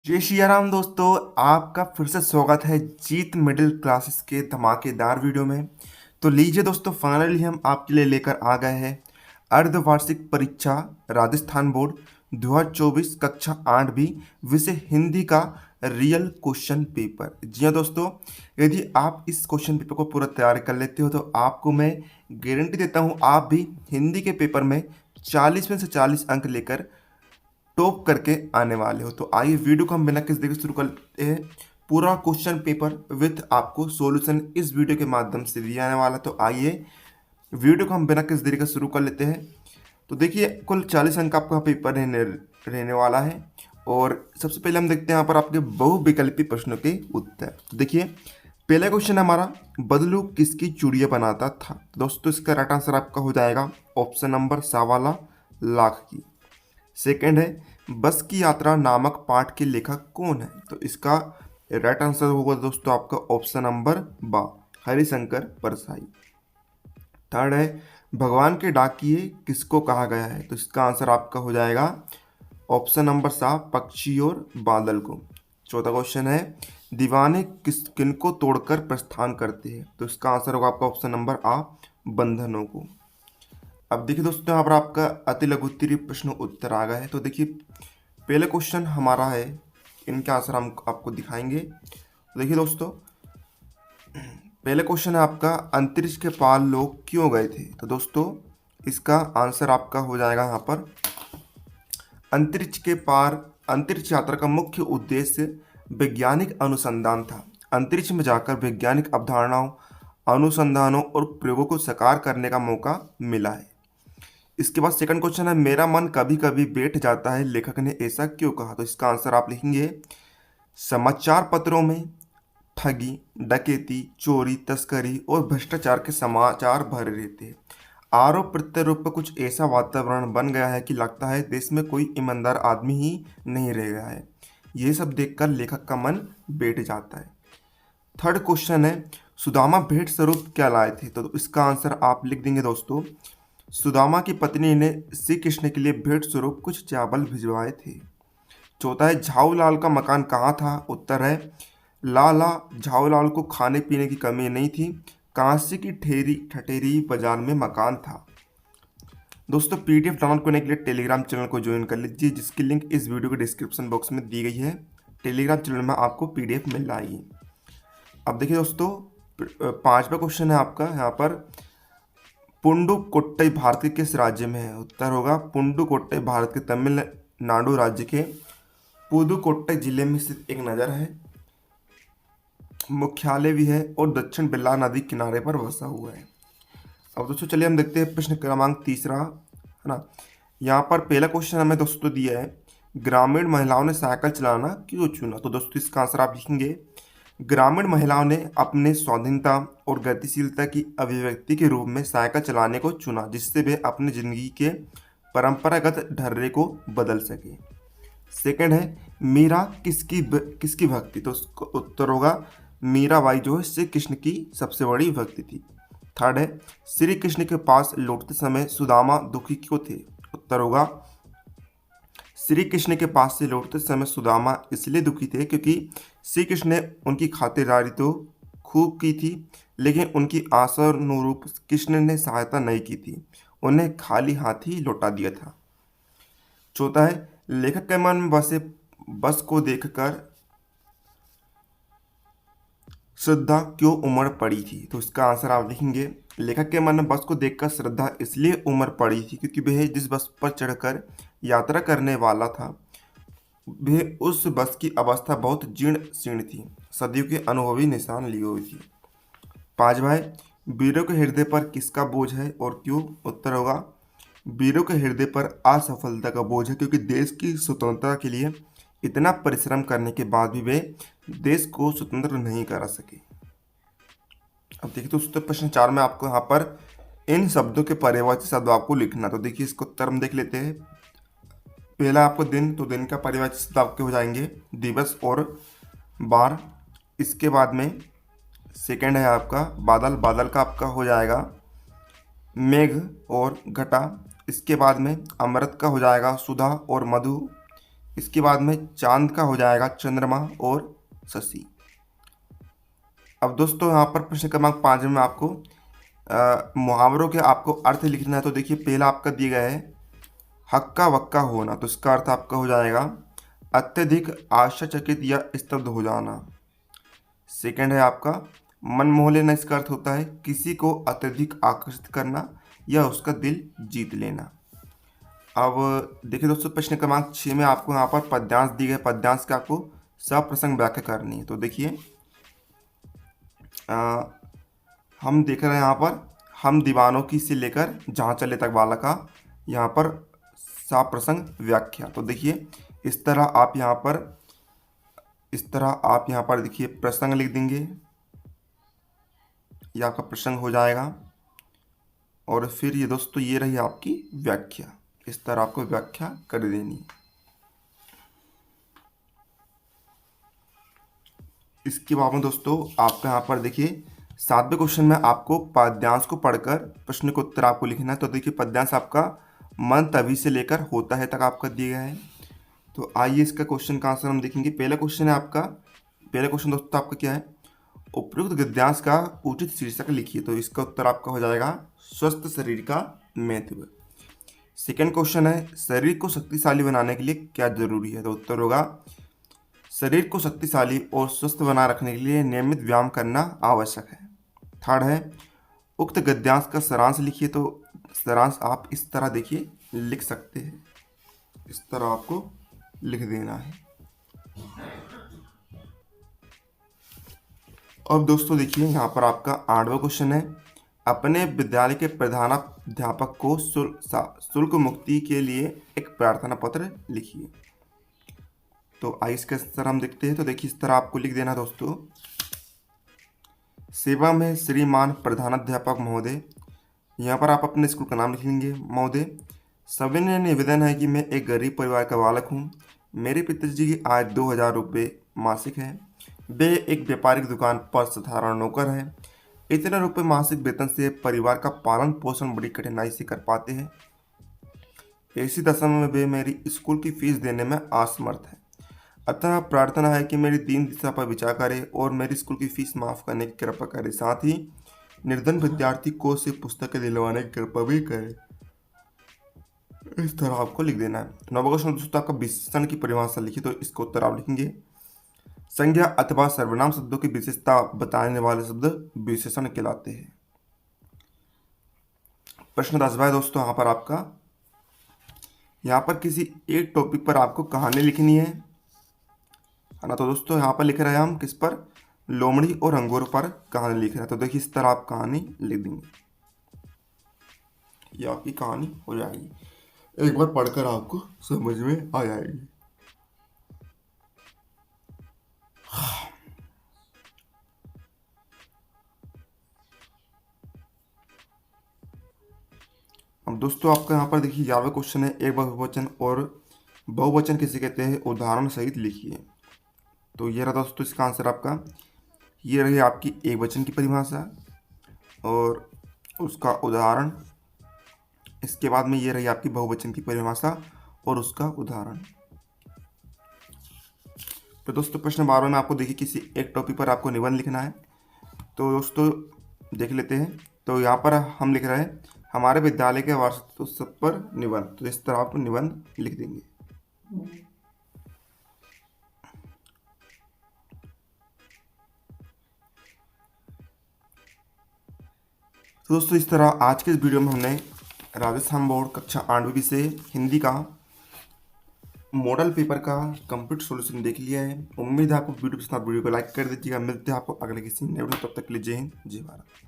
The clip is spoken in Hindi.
जय सिया राम दोस्तों। आपका फिर से स्वागत है जीत मिडिल क्लासेस के धमाकेदार वीडियो में। तो लीजिए दोस्तों, फाइनली हम आपके लिए लेकर आ गए हैं अर्धवार्षिक परीक्षा राजस्थान बोर्ड 2024 कक्षा 8 विषय हिंदी का रियल क्वेश्चन पेपर। जी हाँ दोस्तों, यदि आप इस क्वेश्चन पेपर को पूरा तैयार कर लेते हो तो आपको मैं गारंटी देता हूँ आप भी हिंदी के पेपर में 40 में से 40 अंक लेकर टॉप करके आने वाले हो। तो आइए वीडियो को हम बिना किसी देरी के शुरू करते हैं। पूरा क्वेश्चन पेपर विथ आपको सॉल्यूशन इस वीडियो के माध्यम से दिया जाने वाला। तो आइए वीडियो को हम बिना किसी देरी के शुरू कर लेते हैं। तो देखिए, कुल 40 अंक आपका पेपर रहने वाला है। और सबसे पहले हम देखते हैं यहाँ पर आपके बहुविकल्पी प्रश्नों के उत्तर। तो देखिए, पहला क्वेश्चन हमारा, बदलू किसकी चूड़ियाँ बनाता था। तो दोस्तों इसका राइट आंसर आपका हो जाएगा ऑप्शन नंबर 1.25 लाख की। सेकंड है, बस की यात्रा नामक पाठ के लेखक कौन है। तो इसका राइट आंसर होगा दोस्तों आपका ऑप्शन नंबर बा, हरिशंकर परसाई। थर्ड है, भगवान के डाकिए किसको कहा गया है। तो इसका आंसर आपका हो जाएगा ऑप्शन नंबर सा, पक्षी और बादल को। चौथा क्वेश्चन है, दीवाने किनको तोड़कर प्रस्थान करते हैं। तो इसका आंसर होगा आपका ऑप्शन नंबर आ, बंधनों को। अब देखिए दोस्तों, यहाँ पर आपका अति लघु उत्तरीय प्रश्न उत्तर आ गया है। तो देखिए, पहले क्वेश्चन हमारा है, इनके आंसर हम आपको दिखाएंगे। तो देखिए दोस्तों, पहले क्वेश्चन है आपका, अंतरिक्ष के पार लोग क्यों गए थे। तो दोस्तों इसका आंसर आपका हो जाएगा यहाँ पर, अंतरिक्ष के पार अंतरिक्ष यात्रा का मुख्य उद्देश्य वैज्ञानिक अनुसंधान था। अंतरिक्ष में जाकर वैज्ञानिक अवधारणाओं, अनुसंधानों और प्रयोगों को साकार करने का मौका मिला है। इसके बाद सेकंड क्वेश्चन है, मेरा मन कभी कभी बैठ जाता है, लेखक ने ऐसा क्यों कहा। तो इसका आंसर आप लिखेंगे, समाचार पत्रों में ठगी, डकैती, चोरी, तस्करी और भ्रष्टाचार के समाचार भरे रहते हैं। आरोप प्रत्यारोप पर कुछ ऐसा वातावरण बन गया है कि लगता है देश में कोई ईमानदार आदमी ही नहीं रह गया है। ये सब देखकर लेखक का मन बैठ जाता है। थर्ड क्वेश्चन है, सुदामा भेंट स्वरूप क्या लाए थे। तो इसका आंसर आप लिख देंगे दोस्तों, सुदामा की पत्नी ने श्री कृष्ण के लिए भेंट स्वरूप कुछ चावल भिजवाए थे। चौथा है, झाऊलाल का मकान कहाँ था। उत्तर है, लाला झाऊलाल को खाने पीने की कमी नहीं थी, कांसी की ठठेरी बाजार में मकान था। दोस्तों पीडीएफ डाउनलोड करने के लिए टेलीग्राम चैनल को ज्वाइन कर लीजिए, जिसकी लिंक इस वीडियो के डिस्क्रिप्शन बॉक्स में दी गई है। टेलीग्राम चैनल में आपको पीडीएफ मिल जाएगी। अब देखिए दोस्तों, पांचवा क्वेश्चन है आपका यहाँ पर, पुडुकोट्टई भारत के किस राज्य में है। उत्तर होगा, पुडुकोट्टई भारत के तमिलनाडु राज्य के पुदुकोट्टई जिले में स्थित एक नगर है, मुख्यालय भी है और दक्षिण बेल्लार नदी किनारे पर बसा हुआ है। अब दोस्तों चलिए हम देखते हैं प्रश्न क्रमांक तीसरा, है ना। यहाँ पर पहला क्वेश्चन हमें दोस्तों दिया है, ग्रामीण महिलाओं ने साइकिल चलाना क्यों चुना। तो दोस्तों इसका आंसर आप लिखेंगे, ग्रामीण महिलाओं ने अपने स्वाधीनता और गतिशीलता की अभिव्यक्ति के रूप में साइकिल चलाने को चुना, जिससे वे अपनी जिंदगी के परंपरागत ढर्रे को बदल सके। सेकंड है, मीरा किसकी भक्ति। तो उसका उत्तर होगा, मीराबाई जो है श्री कृष्ण की सबसे बड़ी भक्ति थी। थर्ड है, श्री कृष्ण के पास लौटते समय सुदामा दुखी क्यों थे। उत्तर होगा, श्री कृष्ण के पास से लौटते समय सुदामा इसलिए दुखी थे क्योंकि श्री कृष्ण ने उनकी खातिरदारी तो खूब की थी, लेकिन उनकी आशानुरूप कृष्ण ने सहायता नहीं की थी, उन्हें खाली हाथ ही लौटा दिया था। चौथा है, लेखक के मन में बस को देखकर श्रद्धा क्यों उमड़ पड़ी थी। तो इसका आंसर आप लिखेंगे, लेखक के मन में बस को देखकर श्रद्धा इसलिए उमड़ पड़ी थी क्योंकि वह जिस बस पर चढ़कर यात्रा करने वाला था वह उस बस की अवस्था बहुत जीर्ण शीर्ण थी, सदियों के अनुभवी निशान लिए हुई थी। पांचवा है, वीरों के हृदय पर किसका बोझ है और क्यों। उत्तर होगा, वीरों के हृदय पर असफलता का बोझ है, क्योंकि देश की स्वतंत्रता के लिए इतना परिश्रम करने के बाद भी वे देश को स्वतंत्र नहीं करा सके। अब देखिए दोस्तों, प्रश्न 4 में आपको यहाँ पर इन शब्दों के पर्यायवाची शब्द आपको लिखना। तो देखिए इसको उत्तर हम देख लेते हैं। पहला आपको दिन, तो दिन का पर्यायवाची शब्द आपके हो जाएंगे दिवस और बार। इसके बाद में सेकंड है आपका बादल, बादल का आपका हो जाएगा मेघ और घटा। इसके बाद में अमृत का हो जाएगा सुधा और मधु। इसके बाद में चांद का हो जाएगा चंद्रमा और शशि। अब दोस्तों यहाँ पर प्रश्न क्रमांक 5 में आपको मुहावरों के आपको अर्थ लिखना है। तो देखिए पहला आपका दिया गया है हक्का बक्का होना, तो इसका अर्थ आपका हो जाएगा अत्यधिक आश्चर्यचकित या स्तब्ध हो जाना। सेकंड है आपका मन मोह लेना, इसका अर्थ होता है किसी को अत्यधिक आकर्षित करना या उसका दिल जीत लेना। अब देखिए दोस्तों प्रश्न क्रमांक 6 में आपको यहाँ पर पद्यांश दिए गए, पद्यांश का आपको सप्रसंग व्याख्या करनी है। तो देखिए हम देख रहे हैं यहाँ पर हम दीवानों की से लेकर जहाँ चले तक वाला का यहाँ पर सप्रसंग व्याख्या। तो देखिए इस तरह आप यहाँ पर देखिए प्रसंग लिख देंगे, ये आपका प्रसंग हो जाएगा। और फिर ये दोस्तों ये रही आपकी व्याख्या, इस तरह आपको व्याख्या कर देनी है। इसके बाद में दोस्तों आपका यहाँ पर देखिए 7वें क्वेश्चन में आपको पद्यांश को पढ़कर प्रश्न का उत्तर आपको लिखना है। तो देखिए पद्यांश आपका मन तभी से लेकर होता है तक आपका दिया गया है। तो आइए इसका क्वेश्चन का आंसर हम देखेंगे। पहला क्वेश्चन दोस्तों आपका क्या है, उपयुक्त गद्यांश का उचित शीर्षक लिखिए। तो इसका उत्तर आपका हो जाएगा स्वस्थ शरीर का महत्व। सेकंड क्वेश्चन है शरीर को शक्तिशाली बनाने के लिए क्या जरूरी है। तो उत्तर होगा शरीर को शक्तिशाली और स्वस्थ बनाए रखने के लिए नियमित व्यायाम करना आवश्यक है। थर्ड है उक्त गद्यांश का सारांश लिखिए। तो सारांश आप इस तरह देखिए लिख सकते हैं, इस तरह आपको लिख देना है। अब दोस्तों देखिए यहाँ पर आपका 8वां क्वेश्चन है अपने विद्यालय के प्रधानाध्यापक को शुल्क मुक्ति के लिए एक प्रार्थना पत्र लिखिए। तो आइए इसका आंसर हम देखते हैं। तो देखिए इस तरह आपको लिख देना दोस्तों, सेवा में श्रीमान प्रधानाध्यापक महोदय, यहाँ पर आप अपने स्कूल का नाम लिख लेंगे। महोदय सविनय निवेदन है कि मैं एक गरीब परिवार का बालक हूँ। मेरे पिताजी की आय 2000 रुपये मासिक है। वे एक व्यापारिक दुकान पर साधारण नौकर है। इतने रुपये मासिक वेतन से परिवार का पालन पोषण बड़ी कठिनाई से कर पाते हैं। ऐसी दशा में वे मेरी स्कूल की फीस देने में असमर्थ है। अतः प्रार्थना है कि मेरी दीन दिशा पर विचार करें और मेरी स्कूल की फीस माफ करने की कृपा करें। साथ ही निर्धन विद्यार्थी को से पुस्तकें दिलवाने की कृपा भी करें। इस तरह आपको लिख देना है। 9वां क्वेश्चन दोस्तों आपका विशेषण की परिभाषा लिखिए। तो इसका उत्तर आप लिखेंगे संज्ञा अथवा सर्वनाम शब्दों की विशेषता बताने वाले शब्द विशेषण कहलाते हैं। प्रश्न 10वां है दोस्तों यहाँ पर आपका, यहाँ पर किसी एक टॉपिक पर आपको कहानी लिखनी है ना। तो दोस्तों यहाँ पर लिख रहे हैं हम किस पर, लोमड़ी और अंगूर पर कहानी लिख रहे हैं। तो देखिए इस तरह आप कहानी लिख देंगे, ये आपकी कहानी हो जाएगी। एक बार पढ़कर आपको समझ में आ जाएगी। अब दोस्तों आपका यहाँ पर देखिए 11वां क्वेश्चन है एक बहुवचन और बहुवचन किसे कहते हैं उदाहरण सहित लिखिए। तो ये रहा दोस्तों इसका आंसर आपका, ये रही आपकी एक वचन की परिभाषा और उसका उदाहरण। इसके बाद में ये रही आपकी बहुवचन की परिभाषा और उसका उदाहरण। तो दोस्तों प्रश्न 12 में आपको देखिए किसी एक टॉपिक पर आपको निबंध लिखना है। तो दोस्तों देख लेते हैं। तो यहाँ पर हम लिख रहे हैं हमारे विद्यालय के वार्षिकोत्सव पर निबंध। तो इस तरह आप निबंध लिख देंगे। तो दोस्तों इस तरह आज के इस वीडियो में हमने राजस्थान बोर्ड कक्षा 8वीं विषय हिंदी का मॉडल पेपर का कंप्लीट सॉल्यूशन देख लिया है। उम्मीद है आपको वीडियो पसंद, वीडियो को लाइक कर दीजिएगा। मिलते हैं आपको अगले किसी नए वीडियो, तब तक के लिए जय हिंद जय भारत।